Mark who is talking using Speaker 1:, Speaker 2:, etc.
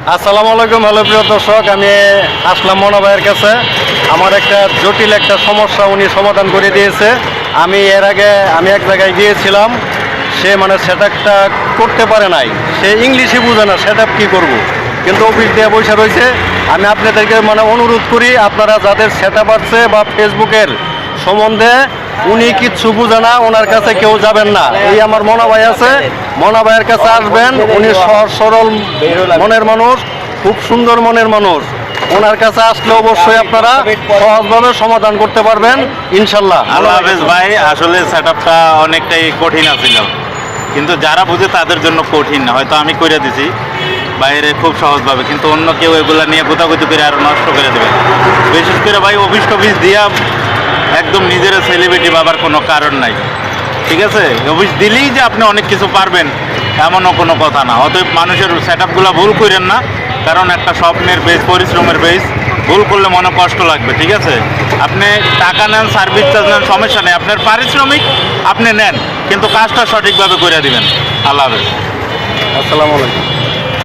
Speaker 1: আসসালামু আলাইকুম। হ্যালো প্রিয় দর্শক, আমি আসলাম মনা ভাইয়ের কাছে। আমার একটা জটিল একটা সমস্যা উনি সমাধান করে দিয়েছে। আমি এর আগে এক জায়গায় গিয়েছিলাম, সে মানে সেট আপটা করতে পারে নাই, সে ইংলিশে বুঝে না সেট আপ কী করবো, কিন্তু অফিস দিয়ে বসে রয়েছে। আমি আপনাদেরকে মানে অনুরোধ করি, আপনারা যাদের সেট আপ আছে বা ফেসবুকের সম্বন্ধে উনি কিচ্ছু বুঝে না, ওনার কাছে কেউ যাবেন না। এই আমার মনা ভাই আছে, মনা ভাইয়ের কাছে আসবেন। উনি সহজ সরল মনের মানুষ, খুব সুন্দর মনের মানুষ। ওনার কাছে আসলে অবশ্যই আপনারা সহজভাবে সমাধান করতে পারবেন ইনশাল্লাহ।
Speaker 2: আল্লাহ হাফেজ ভাই। আসলে সেট আপটা অনেকটাই কঠিন ছিল, কিন্তু যারা বুঝে তাদের জন্য কঠিন। হয়তো আমি করে দিছি বাইরে খুব সহজভাবে, কিন্তু অন্য কেউ এগুলা নিয়ে গোতাগুতি করে আরো নষ্ট করে দেবে। বিশেষ করে ভাই অফিস টফিস দিয়া একদম নিজের সেলিব্রিটি ভাবার কোনো কারণ নাই, ঠিক আছে? অফিস দিলেই যে আপনি অনেক কিছু পারবেন এমনও কোনো কথা না। অতএব মানুষের সেট আপগুলো ভুল করেন না, কারণ একটা স্বপ্নের বেস, পরিশ্রমের বেস, ভুল করলে মনে কষ্ট লাগবে, ঠিক আছে? আপনি টাকা নেন, সার্ভিস চার্জ নেন, সমস্যা নেই, আপনার পারিশ্রমিক আপনি নেন, কিন্তু কাজটা সঠিকভাবে করে দিবেন। আল্লাহ হাফেজ।
Speaker 1: আসসালামু আলাইকুম।